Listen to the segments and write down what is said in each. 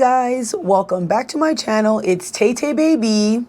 guys, welcome back to my channel. It's Tay Tay Baby.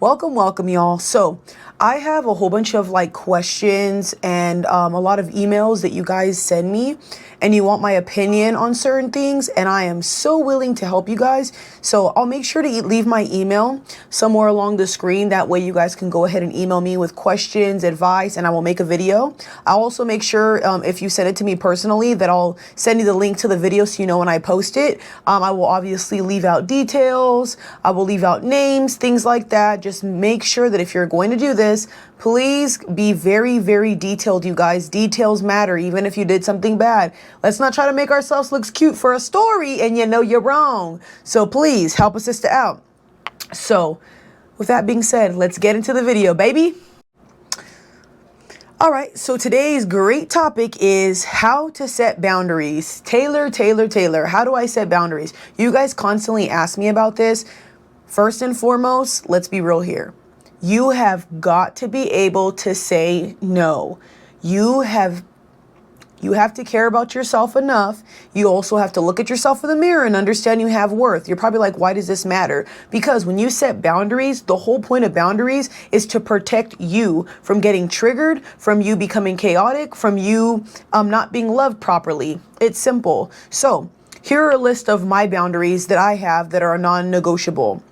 Welcome y'all. So I have a whole bunch of questions and a lot of emails that you guys send me, and you want my opinion on certain things, and I am so willing to help you guys. So I'll make sure to leave my email somewhere along the screen. That way you guys can go ahead and email me with questions, advice, and I will make a video. I'll also make sure if you send it to me personally that I'll send you the link to the video so you know when I post it. I will obviously leave out details. I will leave out names, things like that. Just make sure that if you're going to do this, please be very, very detailed, you guys. Details matter, even if you did something bad. Let's not try to make ourselves look cute for a story and you know you're wrong. So please help a sister out. So with that being said, let's get into the video, baby. All right, so today's great topic is how to set boundaries. Taylor, how do I set boundaries? You guys constantly ask me about this. First and foremost, let's be real here. You have got to be able to say no. You have to care about yourself enough. You also have to look at yourself in the mirror and understand you have worth. You're probably like, why does this matter? Because when you set boundaries, the whole point of boundaries is to protect you from getting triggered, from you becoming chaotic, from you not being loved properly. It's simple. So here are a list of my boundaries that I have that are non-negotiable.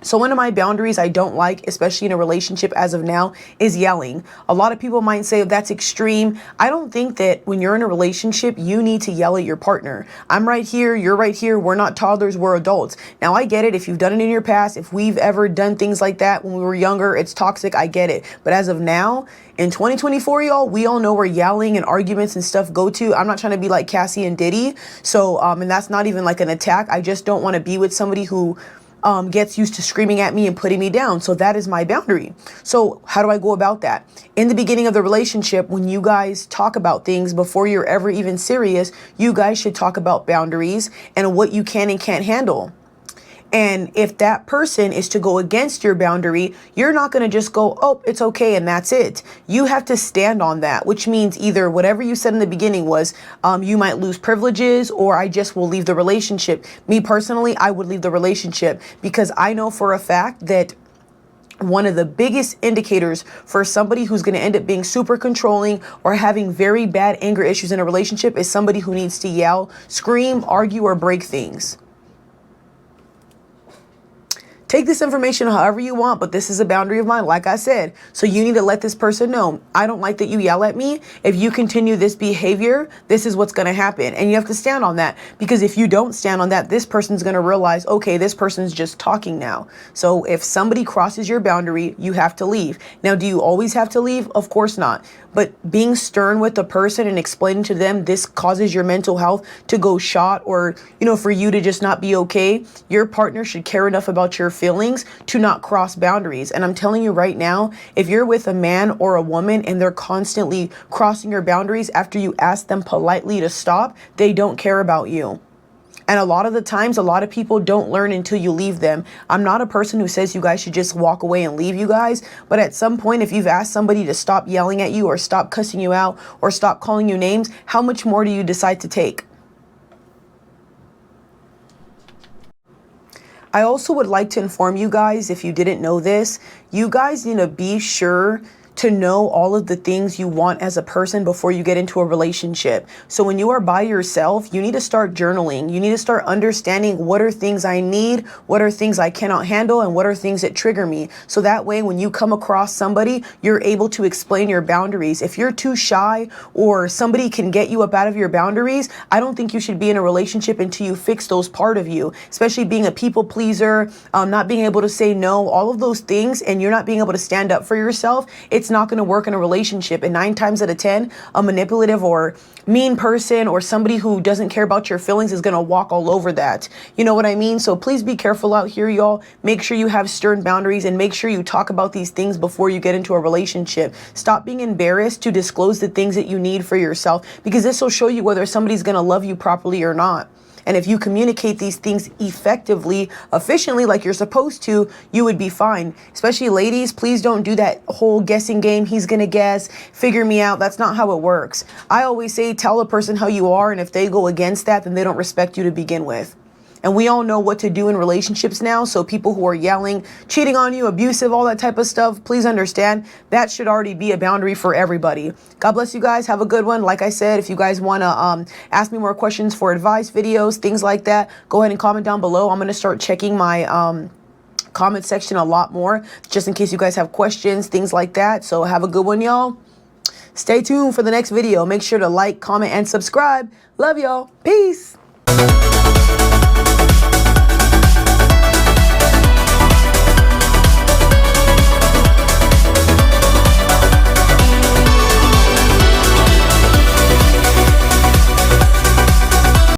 So one of my boundaries I don't like, especially in a relationship as of now, is yelling. A lot of people might say that's extreme. I don't think that when you're in a relationship, you need to yell at your partner. I'm right here, you're right here. We're not toddlers, we're adults. Now I get it if you've done it in your past, if we've ever done things like that when we were younger, it's toxic, I get it. But as of now, in 2024, y'all, we all know where yelling and arguments and stuff go to. I'm not trying to be like Cassie and Diddy. So, and that's not even like an attack. I just don't want to be with somebody who gets used to screaming at me and putting me down. So that is my boundary. So how do I go about that? In the beginning of the relationship, when you guys talk about things before you're ever even serious, you guys should talk about boundaries and what you can and can't handle. And if that person is to go against your boundary, you're not going to just go, oh, it's okay, and that's it. You have to stand on that, which means either whatever you said in the beginning was you might lose privileges, or I just will leave the relationship. Me personally, I would leave the relationship because I know for a fact that one of the biggest indicators for somebody who's going to end up being super controlling or having very bad anger issues in a relationship is somebody who needs to yell, scream, argue, or break things. Take this information however you want, but this is a boundary of mine, like I said. So you need to let this person know, I don't like that you yell at me. If you continue this behavior, this is what's going to happen. And you have to stand on that, because if you don't stand on that, this person's going to realize, okay, this person's just talking now. So if somebody crosses your boundary, you have to leave. Now, do you always have to leave? Of course not. But being stern with the person and explaining to them this causes your mental health to go shot, or, for you to just not be okay, your partner should care enough about your feelings to not cross boundaries. And I'm telling you right now, if you're with a man or a woman and they're constantly crossing your boundaries after you ask them politely to stop, they don't care about you. And a lot of the times, a lot of people don't learn until you leave them. I'm not a person who says you guys should just walk away and leave you guys. But at some point, if you've asked somebody to stop yelling at you or stop cussing you out or stop calling you names, how much more do you decide to take? I also would like to inform you guys, if you didn't know this, you guys need to be sure to know all of the things you want as a person before you get into a relationship. So when you are by yourself, you need to start journaling. You need to start understanding what are things I need, what are things I cannot handle, and what are things that trigger me. So that way, when you come across somebody, you're able to explain your boundaries. If you're too shy or somebody can get you up out of your boundaries, I don't think you should be in a relationship until you fix those part of you, especially being a people pleaser, not being able to say no, all of those things, and you're not being able to stand up for yourself. It's not going to work in a relationship. And 9 times out of 10, a manipulative or mean person or somebody who doesn't care about your feelings is going to walk all over that. You know what I mean? So please be careful out here, y'all. Make sure you have stern boundaries and make sure you talk about these things before you get into a relationship. Stop being embarrassed to disclose the things that you need for yourself, because this will show you whether somebody's going to love you properly or not. And if you communicate these things effectively, efficiently, like you're supposed to, you would be fine. Especially ladies, please don't do that whole guessing game. He's going to guess, figure me out. That's not how it works. I always say, tell a person how you are. And if they go against that, then they don't respect you to begin with. And we all know what to do in relationships now. So people who are yelling, cheating on you, abusive, all that type of stuff, please understand that should already be a boundary for everybody. God bless you guys. Have a good one. Like I said, if you guys want to ask me more questions for advice videos, things like that, go ahead and comment down below. I'm going to start checking my comment section a lot more, just in case you guys have questions, things like that. So have a good one, y'all. Stay tuned for the next video. Make sure to like, comment, and subscribe. Love y'all. Peace.